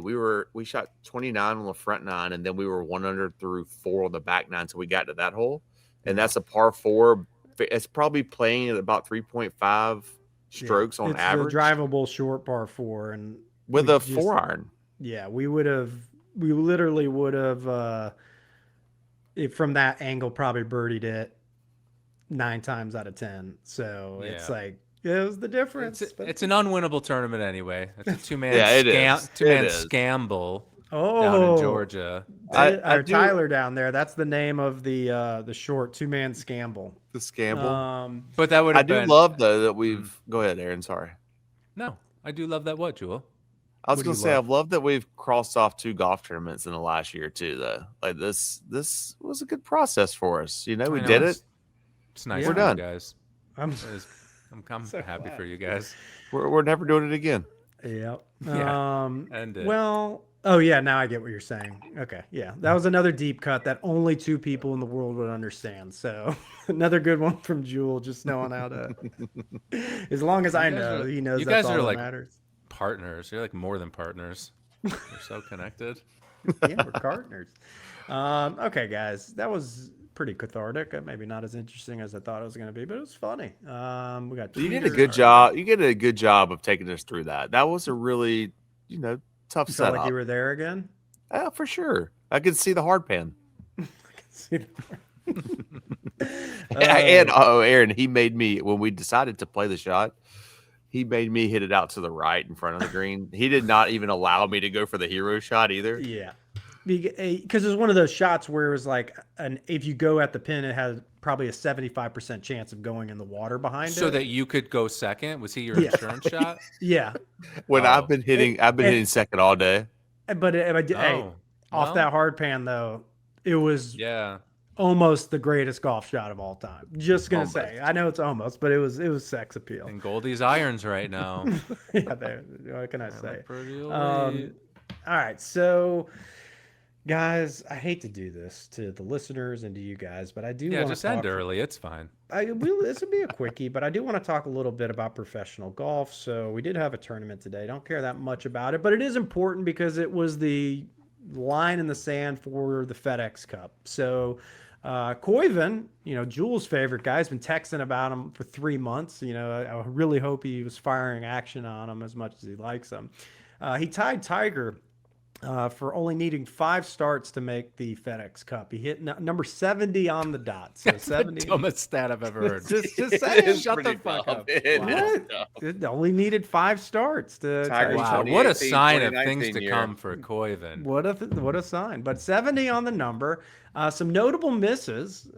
We shot 29 on the front 9, and then we were 1 under through 4 on the back 9, so we got to that hole, and that's a par 4. It's probably playing at about 3.5 strokes on average. It's a drivable short par 4, and with a 4-iron. Yeah, we literally would have. From that angle, probably birdied it 9 times out of 10. So it's like, it was the difference. It's an unwinnable tournament anyway. It's a two-man scamble. down in Oh, Georgia. or Tyler down there. That's the name of the short 2-man scamble. The scamble. But that would I have do been love though that we've. Go ahead, Aaron. Sorry. no. I do love that. What, Jewel? I was What do going you to say love? I've loved that we've crossed off 2 golf tournaments in the last year too. Though, like this was a good process for us. You know, we I know, did it. It's nice We're for done. you guys. I'm I'm so happy glad. for you guys. We're never doing it again. Yep. Yeah, and Well, oh yeah, now I get what you're saying. Okay, yeah, that was another deep cut that only 2 people in the world would understand. So another good one from Jewel, just knowing how to. As long as I guys know, are- he knows you that's guys all are that like matters. partners. You're like more than partners. You're so connected. Yeah, we're partners. Okay, guys, that was pretty cathartic. Maybe not as interesting as I thought it was going to be, but it was funny. We got. You did a tweeters. good job. You did a good job of taking us through that. That was a really, tough You felt setup. like you were there again. Yeah, for sure. I could see the hard pan. And Aaron, he made me when we decided to play the shot. He made me hit it out to the right in front of the green. He did not even allow me to go for the hero shot either. Yeah, because it was one of those shots where it was like, if you go at the pin, it has probably a 75% chance of going in the water behind it. So that you could go second. Was he your Yeah. insurance shot? Yeah, When Oh. I've been hitting second all day. but hey, Oh, off well, that hard pan though, it was Yeah. almost the greatest golf shot of all time. Just gonna Almost. say, I know it's almost, but it was sex appeal. And Goldie's irons right now. Yeah, what can I They say? look pretty elite. All right, so guys, I hate to do this to the listeners and to you guys, but I do Yeah, want just to talk. end early. It's fine. This would be a quickie, but I do want to talk a little bit about professional golf. So we did have a tournament today. Don't care that much about it, but it is important because it was the line in the sand for the FedEx Cup. So Koiven, Jules' favorite guy, has been texting about him for 3 months. I really hope he was firing action on him as much as he likes him. He tied Tiger for only needing 5 starts to make the FedEx Cup. He hit number 70 on the dot. So That's 70. the dumbest stat I've ever heard. Just It saying. is Shut the pretty fuck dumb. up. It is What? dumb. It only needed 5 starts to. Tiger to- Wow, 2018, what a sign of things 2019 to year. come for Koiven. What a sign. But 70 on the number. Some notable misses.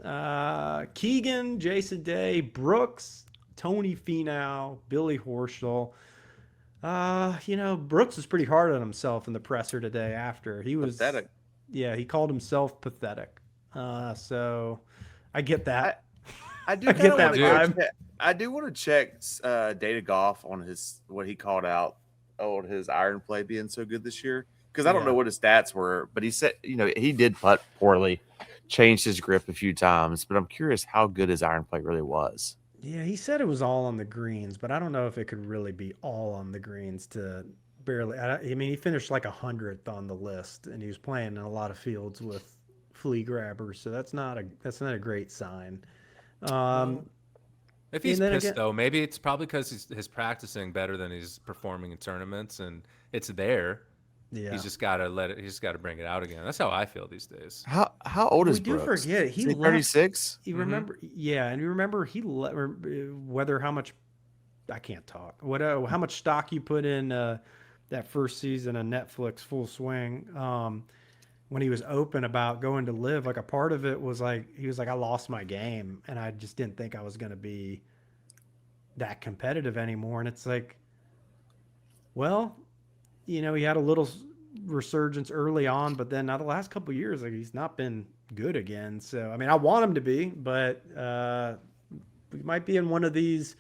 Keegan, Jason Day, Brooks, Tony Finau, Billy Horschel. Brooks was pretty hard on himself in the presser today after. He was Pathetic. Yeah, he called himself pathetic. So I get that. I do I kinda get that wanna vibe. I do want to check Data Golf on what he called out on his iron play being so good this year. Because I don't Yeah. know what his stats were, but he said, he did putt poorly, changed his grip a few times, but I'm curious how good his iron play really was. Yeah, he said it was all on the greens, but I don't know if it could really be all on the greens to barely. I mean, he finished like 100th on the list, and he was playing in a lot of fields with flea grabbers, so that's not a great sign. If he's And then pissed again- though, maybe it's probably because he's practicing better than he's performing in tournaments, and it's there. Yeah, He's just got to let it. He's just got to bring it out again. That's how I feel these days. How old is we do Brooks? forget Is he he left. 36? You remember? Yeah, and you remember whether how much. I can't talk. How much stock you put in that first season of Netflix Full Swing? When he was open about going to live, like a part of it was like he was like, I lost my game, and I just didn't think I was going to be that competitive anymore. And it's like, well, he had a little resurgence early on, but then now the last couple of years, like he's not been good again. So I mean, I want him to be, but we might be in one of these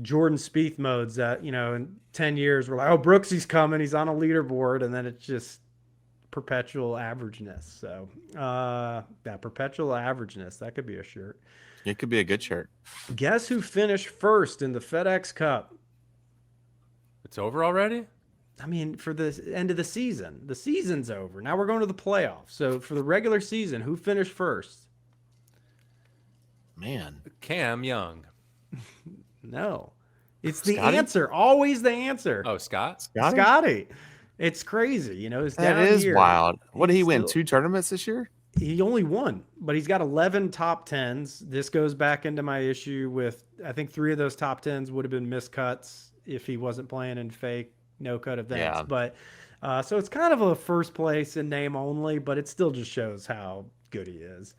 Jordan Spieth modes that in 10 years we're like, oh, Brooksy's coming, he's on a leaderboard, and then it's just perpetual averageness. So that perpetual averageness, that could be a shirt. It could be a good shirt. Guess who finished first in the FedEx Cup? It's over already. I mean, for the end of the season. The season's over. Now we're going to the playoffs. So for the regular season, who finished first? Man. Cam Young. No. It's the Scotty? answer. Always the answer. Oh, Scott. Scotty. It's crazy. It's That down is here. wild. What did he win? Still- 2 tournaments this year? He only won, but he's got 11 top 10s. This goes back into my issue with, I think 3 of those top 10s would have been miscuts if he wasn't playing in fake no cut events. Yeah. But so it's kind of a first place in name only, but it still just shows how good he is.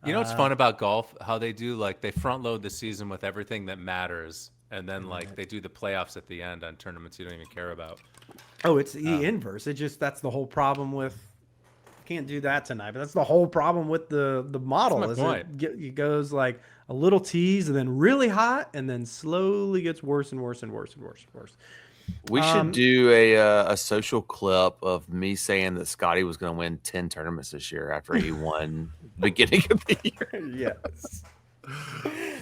You know what's fun about golf? How they do they front load the season with everything that matters, and then they do the playoffs at the end on tournaments you don't even care about. Oh, it's the inverse. That's the whole problem with. Can't do that tonight, but that's the whole problem with the model. That's my point. It goes like a little tease and then really hot, and then slowly gets worse and worse and worse and worse and worse. We should do a social clip of me saying that Scotty was going to win 10 tournaments this year after he won beginning of the year. Yes,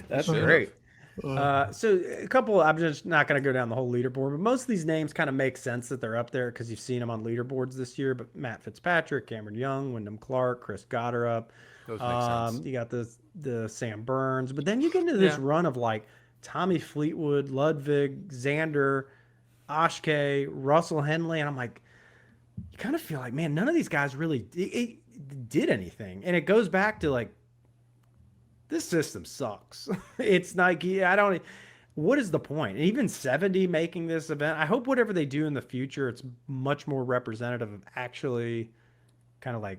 that's great. So a couple, I'm just not going to go down the whole leaderboard, but most of these names kind of make sense that they're up there because you've seen them on leaderboards this year. But Matt Fitzpatrick, Cameron Young, Wyndham Clark, Chris Goddard. Those make sense. You got the Sam Burns, but then you get into this run of like Tommy Fleetwood, Ludwig, Xander, Oshke, Russell Henley, and I'm like, you kind of feel like, man, none of these guys really did anything, and it goes back to like, this system sucks. It's like, what is the point? And even 70 making this event, I hope whatever they do in the future, it's much more representative of actually kind of like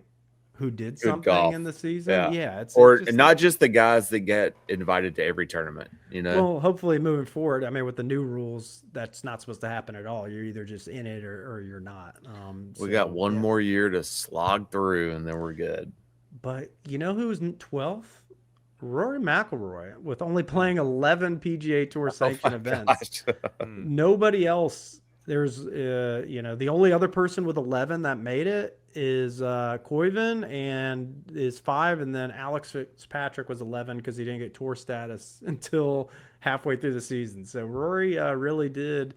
who did something in the season. Yeah. It's just, not just the guys that get invited to every tournament, Well, hopefully moving forward, I mean, with the new rules, that's not supposed to happen at all. You're either just in it or you're not. We got one more year to slog through and then we're good. But you know who was 12th? Rory McIlroy, with only playing 11 PGA Tour sanctioned events. Nobody else. There's, the only other person with 11 that made it is Koiven, and is 5, and then Alex Fitzpatrick was 11 because he didn't get tour status until halfway through the season. So Rory really did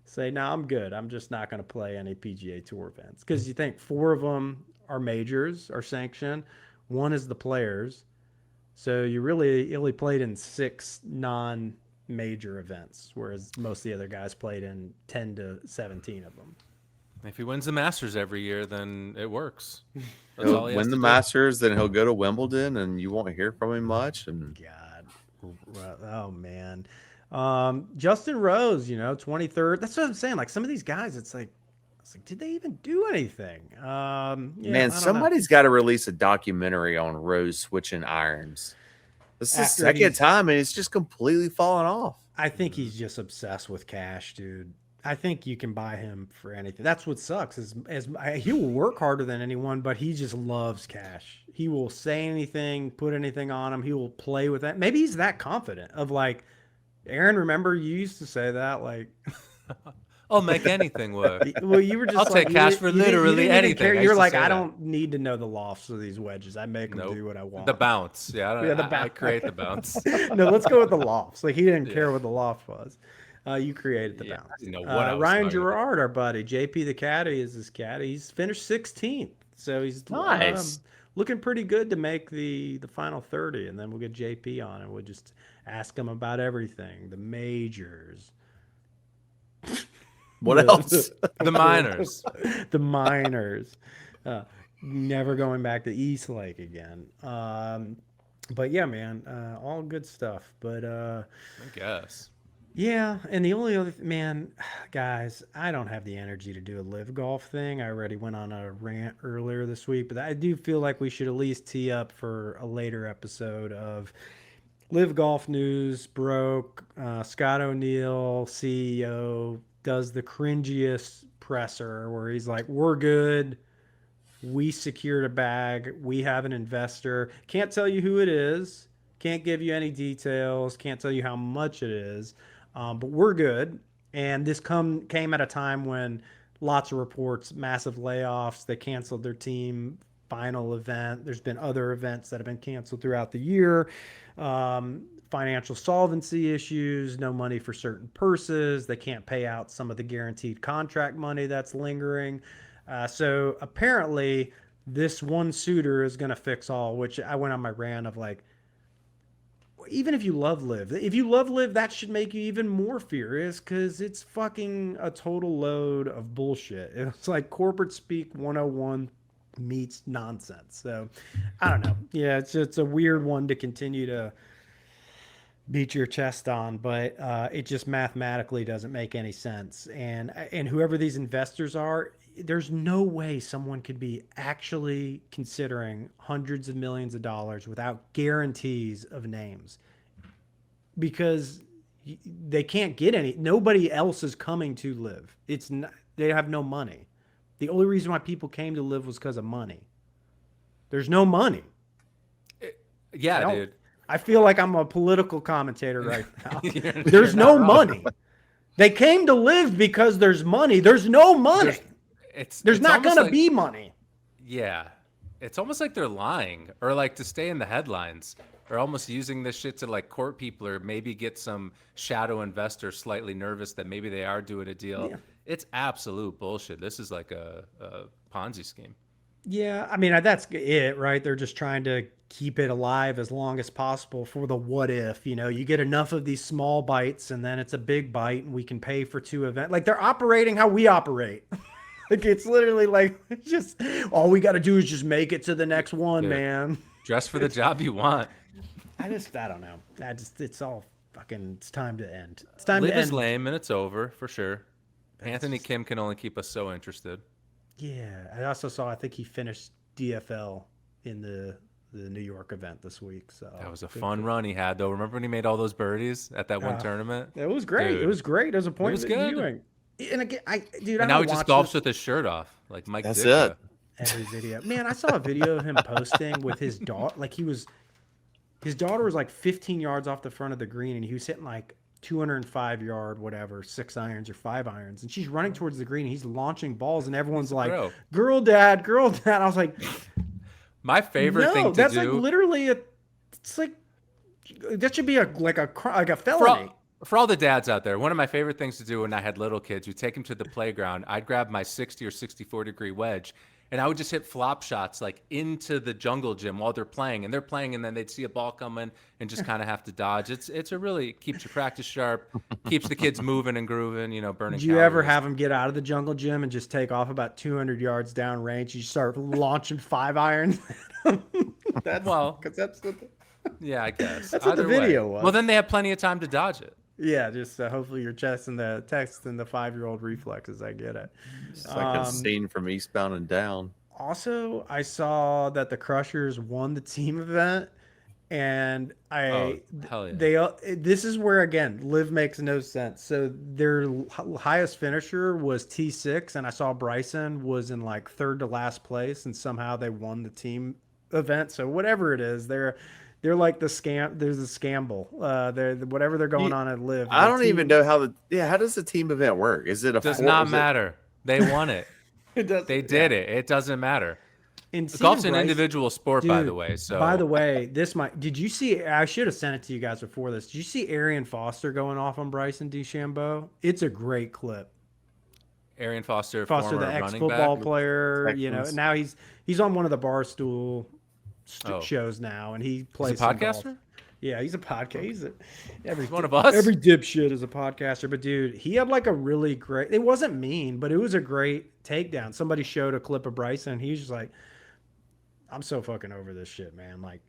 say, "No, I'm good. I'm just not going to play any PGA Tour events," because you think 4 of them are majors, are sanctioned. 1 is the Players. So you really only played in 6 non-major events, whereas most of the other guys played in 10 to 17 of them. If he wins the Masters every year, then it works. That's he'll win the Masters, then he'll go to Wimbledon, and you won't hear from him much. And God, oh man, Justin Rose, 23rd. That's what I'm saying. Like some of these guys, it's like, did they even do anything? Man, somebody's got to release a documentary on Rose switching irons. This is the second time, and it's just completely fallen off. I think he's just obsessed with cash, dude. I think you can buy him for anything. That's what sucks. He will work harder than anyone, but he just loves cash. He will say anything, put anything on him. He will play with that. Maybe he's that confident of like, Aaron, remember you used to say that, like... I'll make anything work. Well, you were just I'll take cash for literally anything. You're like, I don't need to know the lofts of these wedges. I make them do what I want. The bounce. I create the bounce. No, let's go with the lofts. Like, he didn't care what the loft was. You created the bounce. You know what Ryan Gerard, our buddy. JP the caddy is his caddy. He's finished 16th. So he's nice. Looking pretty good to make the final 30. And then we'll get JP on and we'll just ask him about everything. The majors. What else? The minors. The minors. Never going back to East Lake again. But yeah, man, all good stuff. But I guess. Yeah, and the only other guys, I don't have the energy to do a live golf thing. I already went on a rant earlier this week, but I do feel like we should at least tee up for a later episode of Live Golf News. Broke. Scott O'Neill, CEO, does the cringiest presser where he's like, "We're good. We secured a bag. We have an investor. Can't tell you who it is. Can't give you any details. Can't tell you how much it is. But we're good." And this came at a time when lots of reports, massive layoffs. They canceled their team final event. There's been other events that have been canceled throughout the year. Financial solvency issues, no money for certain purses. They can't pay out some of the guaranteed contract money that's lingering. So apparently this one suitor is going to fix all, which I went on my rant of like, even if you love Live, that should make you even more furious because it's fucking a total load of bullshit. It's like corporate speak 101 meets nonsense. So I don't know. Yeah, it's a weird one to continue to beat your chest on, but it just mathematically doesn't make any sense. And whoever these investors are, there's no way someone could be actually considering hundreds of millions of dollars without guarantees of names, because they can't get any. Nobody else is coming to live. It's not, they have no money. The only reason why people came to live was because of money. There's no money. Yeah, dude. I feel like I'm a political commentator right now. You're There's not no wrong. money. They came to live because there's money. There's no money. There's not going to be money. Yeah. It's almost like they're lying, or like to stay in the headlines, or almost using this shit to like court people, or maybe get some shadow investor slightly nervous that maybe they are doing a deal. Yeah. It's absolute bullshit. This is like a Ponzi scheme. Yeah, I mean, that's it, right? They're just trying to keep it alive as long as possible for the what if. You know, you get enough of these small bites and then it's a big bite and we can pay for 2 events. Like, they're operating how we operate. Like, it's literally like, it's just all we got to do is just make it to the next one, Dude, man. Dress for the job you want. I don't know. It's all fucking, it's time to end. It's time Live to is end. lame and it's over for sure. Anthony Kim can only keep us so interested. Yeah, I also saw, I think he finished DFL in the New York event this week. So That was a fun run he had, though. Remember when he made all those birdies at that one tournament? It was great. Dude. It was great. It was a point was good. viewing. And again, dude, And now he just golfs with his shirt off, like Mike That's Ditka. it. every video. Man, I saw a video of him posting with his daughter. Like, his daughter was like 15 yards off the front of the green, and he was hitting like 205 yard, whatever, 6 irons or 5 irons. And she's running towards the green. And he's launching balls, and everyone's like, Bro. girl, dad, girl, dad. I was like, My favorite no, thing to that's do. like literally it's like, that should be a felony. For all the dads out there, one of my favorite things to do when I had little kids, we'd take them to the playground. I'd grab my 60 or 64 degree wedge, and I would just hit flop shots like into the jungle gym while they're playing. And they're playing, and then they'd see a ball coming and just kind of have to dodge. It's a really keeps your practice sharp, keeps the kids moving and grooving, burning Did you ever calories. have them get out of the jungle gym and just take off about 200 yards down range? You start launching 5 irons. That's Well, because that's what. Yeah, I guess. That's what the Either way. video was. Well, then they have plenty of time to dodge it. Yeah, just hopefully your chest and the 5-year-old reflexes. I get it. It's like a scene from Eastbound and Down. Also, I saw that the Crushers won the team event, and Oh, hell yeah. this is where again Liv makes no sense. So their highest finisher was T6, and I saw Bryson was in like 3rd to last place, and somehow they won the team event. So whatever it is, they're like the scam. There's a scamble. Whatever they're going on at Liv. I don't even know how how does the team event work? Is it a Does four- not is it- matter. They won it. It does. They did it. It doesn't matter. And seeing Golf's an Bryson- individual sport, by Dude, the way. So by the way, did you see? I should have sent it to you guys before this. Did you see Arian Foster going off on Bryson DeChambeau? It's a great clip. Arian Foster, Foster, former the running ex-football back. player, Texans. now he's on one of the Barstool Oh. shows now, and he He's plays a some golf. podcaster. Yeah, he's a podcast. He's one of us. Every dipshit is a podcaster. But dude, he had like a really great. It wasn't mean, but it was a great takedown. Somebody showed a clip of Bryson, and he's just like, "I'm so fucking over this shit, man. Like,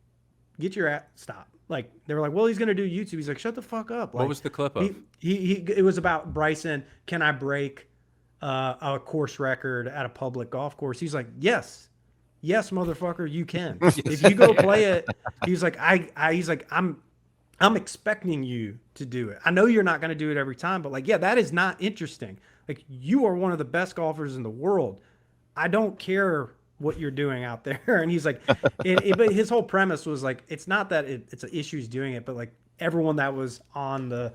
get your ass stop." Like they were like, "Well, he's gonna do YouTube." He's like, "Shut the fuck up." Like, What was the clip of? He it was about Bryson. Can I break a course record at a public golf course? He's like, "Yes." Yes, motherfucker, you can. If you go play it, he's like, he's like, I'm expecting you to do it. I know you're not going to do it every time, but like, yeah, that is not interesting. Like, you are one of the best golfers in the world. I don't care what you're doing out there. And he's like, but his whole premise was like, it's not that it's an issue's doing it, but like everyone that was on the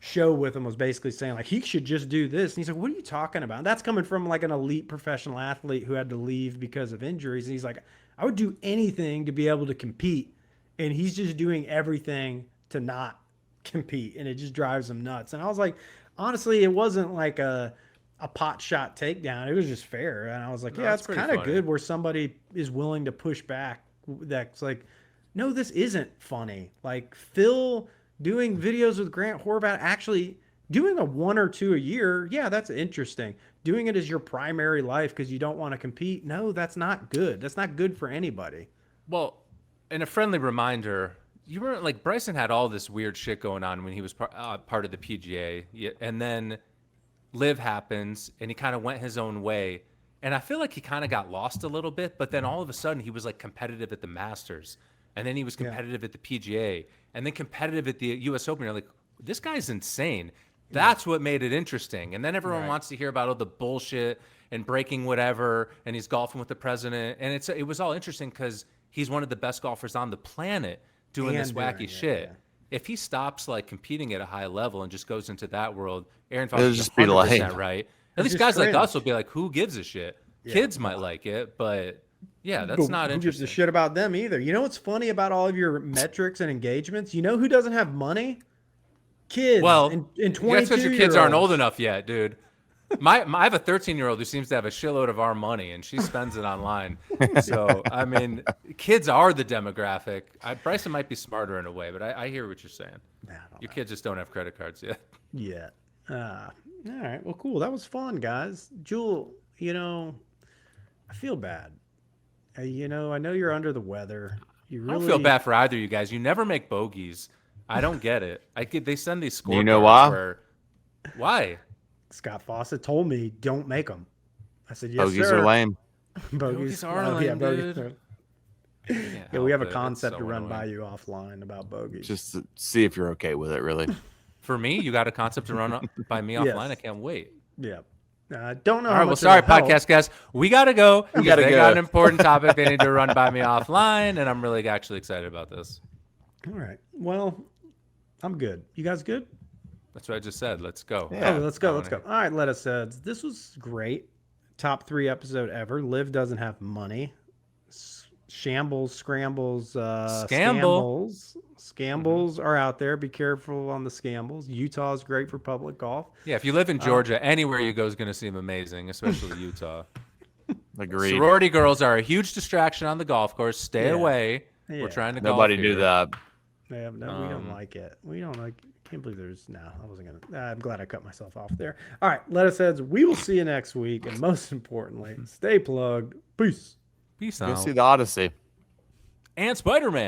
show with him was basically saying like he should just do this, and he's like, what are you talking about? And that's coming from like an elite professional athlete who had to leave because of injuries, and he's like, I would do anything to be able to compete, and he's just doing everything to not compete, and it just drives him nuts. And I was like, honestly, it wasn't like a pot shot takedown, it was just fair. And I was like, No, yeah, that's it's pretty kind of funny. good where somebody is willing to push back. That's like, no, this isn't funny. Like Phil doing videos with Grant Horvat, actually doing a 1 or 2 a year, yeah, that's interesting. Doing it as your primary life because you don't want to compete, no, that's not good. That's not good for anybody. Well, and a friendly reminder, you were like Bryson had all this weird shit going on when he was part of the PGA, and then Live happens, and he kind of went his own way, and I feel like he kind of got lost a little bit. But then all of a sudden, he was like competitive at the Masters, and then he was competitive at the PGA, and then competitive at the U.S. Open. You're like, this guy's insane. That's what made it interesting. And then everyone wants to hear about all the bullshit and breaking whatever, and he's golfing with the president, and it was all interesting because he's one of the best golfers on the planet doing this wacky shit. If he stops like competing at a high level and just goes into that world, Aaron Fox is 100% right. At least guys like us will be like, who gives a shit? Kids might like it, but yeah, that's not interesting. Who gives a shit about them either? You know what's funny about all of your metrics and engagements? You know who doesn't have money? Kids. Well, in 22 that's because your kids aren't old enough yet, dude. I have a 13-year-old who seems to have a shitload of our money, and she spends it online. So, I mean, kids are the demographic. Bryson might be smarter in a way, but I hear what you're saying. Your kids just don't have credit cards yet. Yeah. All right. Well, cool. That was fun, guys. Jule, you know, I feel bad. You know, I know you're under the weather. I don't feel bad for either of you guys. You never make bogeys. I don't get it. They send these scorecards. You know why? Why? Scott Fawcett told me, don't make them. I said, yes, bogeys sir. Are lame. Bogeys are lame, dude. Yeah, we have a concept to run by you offline about bogeys. Just to see if you're okay with it, really. For me, you got a concept to run by me offline. I can't wait. Yeah. Don't know. All right. Well, sorry, podcast guys. We got to go. They got an important topic they need to run by me offline, and I'm really actually excited about this. All right. Well, I'm good. You guys good? That's what I just said. Let's go. Yeah. Let's go. All right. Let us. This was great. Top 3 episode ever. Liv doesn't have money. Scrambles are out there. Be careful on the scambles. Utah is great for public golf. Yeah, if you live in Georgia, anywhere you go is going to seem amazing, especially Utah. Agreed. Sorority girls are a huge distraction on the golf course. Stay away. Yeah. We're trying to Nobody golf do here. that. Yeah, no, we don't like it. We don't like. Can't believe there's. No, I wasn't gonna. I'm glad I cut myself off there. All right, lettuce heads. We will see you next week, and most importantly, stay plugged. Peace. Peace Go out. see the Odyssey And Spider-Man.